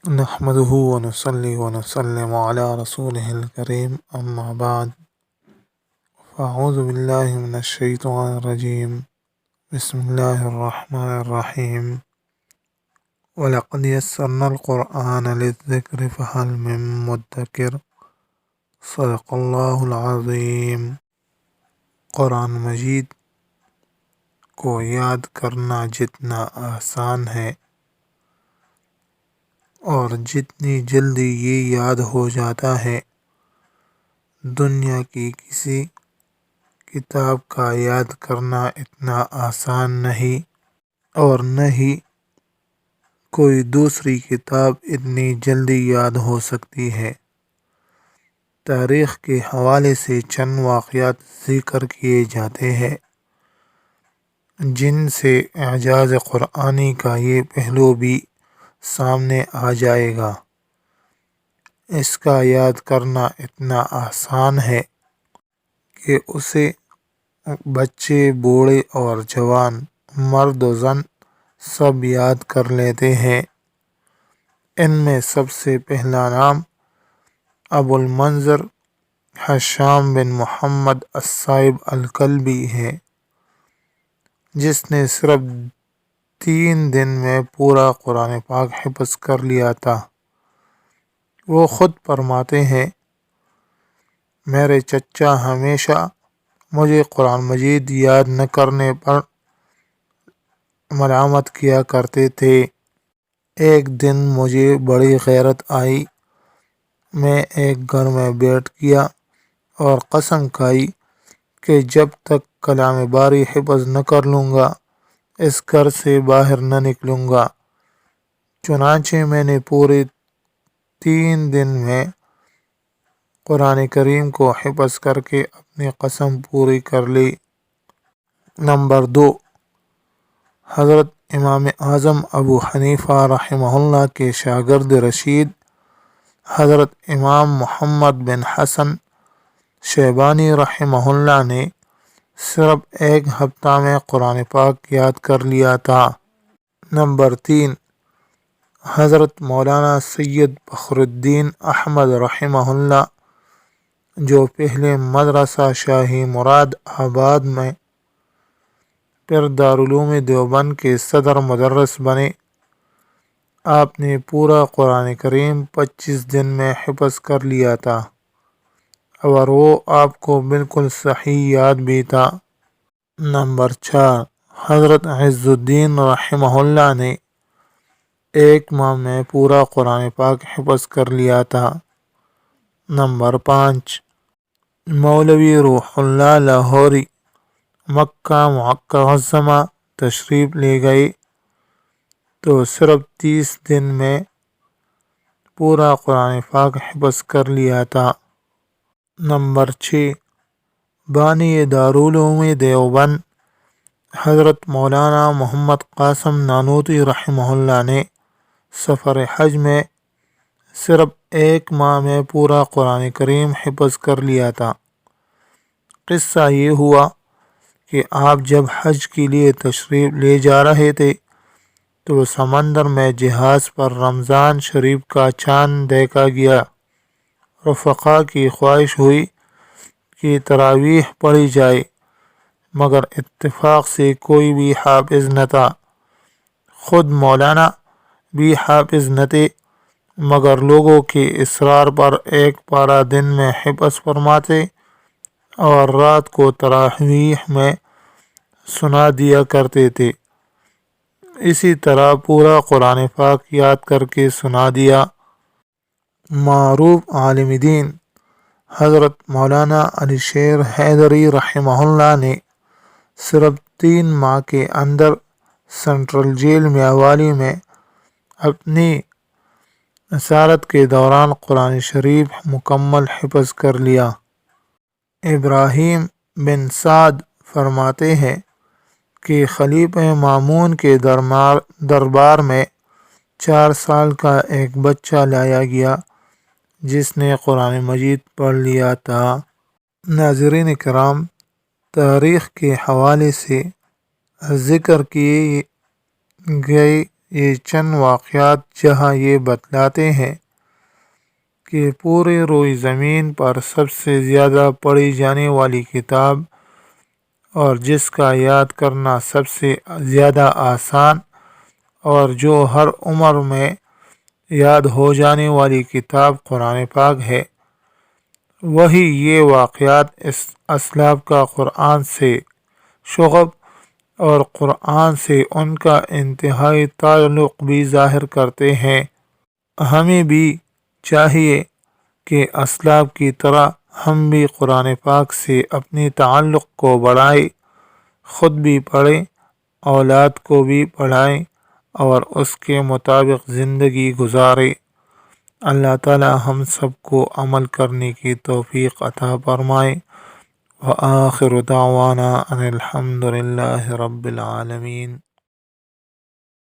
نحمده ونصلي ونسلم على رسوله الكريم أما بعد فأعوذ بالله من الشيطان الرجيم بسم الله الرحمن الرحيم ولقد يسرنا القرآن للذكر فهل من مدكر صدق اللہ العظیم۔ قرآن مجید کو یاد کرنا جتنا آسان ہے اور جتنی جلدی یہ یاد ہو جاتا ہے، دنیا کی کسی کتاب کا یاد کرنا اتنا آسان نہیں، اور نہ ہی کوئی دوسری کتاب اتنی جلدی یاد ہو سکتی ہے۔ تاریخ کے حوالے سے چند واقعات ذکر کیے جاتے ہیں جن سے اعجاز قرآنی کا یہ پہلو بھی سامنے آ جائے گا۔ اس کا یاد کرنا اتنا آسان ہے کہ اسے بچے، بوڑھے اور جوان، مرد و زن سب یاد کر لیتے ہیں۔ ان میں سب سے پہلا نام ابو المنذر ہشام بن محمد الصائب الکلبی ہے، جس نے صرف 3 دن میں پورا قرآن پاک حفظ کر لیا تھا۔ وہ خود فرماتے ہیں، میرے چچا ہمیشہ مجھے قرآن مجید یاد نہ کرنے پر ملامت کیا کرتے تھے۔ ایک دن مجھے بڑی غیرت آئی، میں ایک گھر میں بیٹھ گیا اور قسم کھائی کہ جب تک کلام باری حفظ نہ کر لوں گا اس گھر سے باہر نہ نکلوں گا۔ چنانچہ میں نے پورے 3 دن میں قرآن کریم کو حفظ کر کے اپنی قسم پوری کر لی۔ نمبر 2، حضرت امام اعظم ابو حنیفہ رحمہ اللہ کے شاگرد رشید حضرت امام محمد بن حسن شیبانی رحمہ اللہ نے صرف 1 ہفتہ میں قرآن پاک یاد کر لیا تھا۔ نمبر 3، حضرت مولانا سید فخر الدین احمد رحمہ اللہ، جو پہلے مدرسہ شاہی مراد آباد میں پھر دارالعلوم دیوبند کے صدر مدرس بنے۔ آپ نے پورا قرآن کریم 25 دن میں حفظ کر لیا تھا، اور وہ آپ کو بالکل صحیح یاد بھی تھا۔ نمبر 4، حضرت عز الدین رحمہ اللہ نے 1 ماہ میں پورا قرآن پاک حفظ کر لیا تھا۔ نمبر 5، مولوی روح اللہ لاہوری مکہ معظمہ تشریف لے گئے تو صرف 30 دن میں پورا قرآن پاک حفظ کر لیا تھا۔ نمبر 6، بانی دارالعلوم دیوبند حضرت مولانا محمد قاسم نانوتوی رحمہ اللہ نے سفر حج میں صرف 1 ماہ میں پورا قرآن کریم حفظ کر لیا تھا۔ قصہ یہ ہوا کہ آپ جب حج کے لیے تشریف لے جا رہے تھے تو سمندر میں جہاز پر رمضان شریف کا چاند دیکھا گیا۔ رفقا کی خواہش ہوئی کہ تراویح پڑھی جائے، مگر اتفاق سے کوئی بھی حافظ نہ تھا۔ خود مولانا بھی حافظ نہ تھے، مگر لوگوں کے اصرار پر 1 پارہ دن میں حفظ فرماتے اور رات کو تراویح میں سنا دیا کرتے تھے۔ اسی طرح پورا قرآن پاک یاد کر کے سنا دیا۔ معروف عالم دین حضرت مولانا علی شیر حیدری رحمہ اللہ نے صرف 3 ماہ کے اندر سینٹرل جیل میاوالی میں اپنی اسارت کے دوران قرآن شریف مکمل حفظ کر لیا۔ ابراہیم بن سعد فرماتے ہیں کہ خلیفہ مامون کے دربار میں 4 سال کا ایک بچہ لایا گیا جس نے قرآن مجید پڑھ لیا تھا۔ ناظرین کرام، تاریخ کے حوالے سے ذکر کیے گئے یہ چند واقعات جہاں یہ بتلاتے ہیں کہ پورے روئے زمین پر سب سے زیادہ پڑھی جانے والی کتاب اور جس کا یاد کرنا سب سے زیادہ آسان اور جو ہر عمر میں یاد ہو جانے والی کتاب قرآن پاک ہے، وہی یہ واقعات اس اسلاف کا قرآن سے شغف اور قرآن سے ان کا انتہائی تعلق بھی ظاہر کرتے ہیں۔ ہمیں بھی چاہیے کہ اسلاف کی طرح ہم بھی قرآن پاک سے اپنے تعلق کو بڑھائیں، خود بھی پڑھیں، اولاد کو بھی پڑھائیں اور اس کے مطابق زندگی گزاریں۔ اللہ تعالی ہم سب کو عمل کرنے کی توفیق عطا فرمائے۔ وآخر دعوانا ان الحمد للہ رب العالمین۔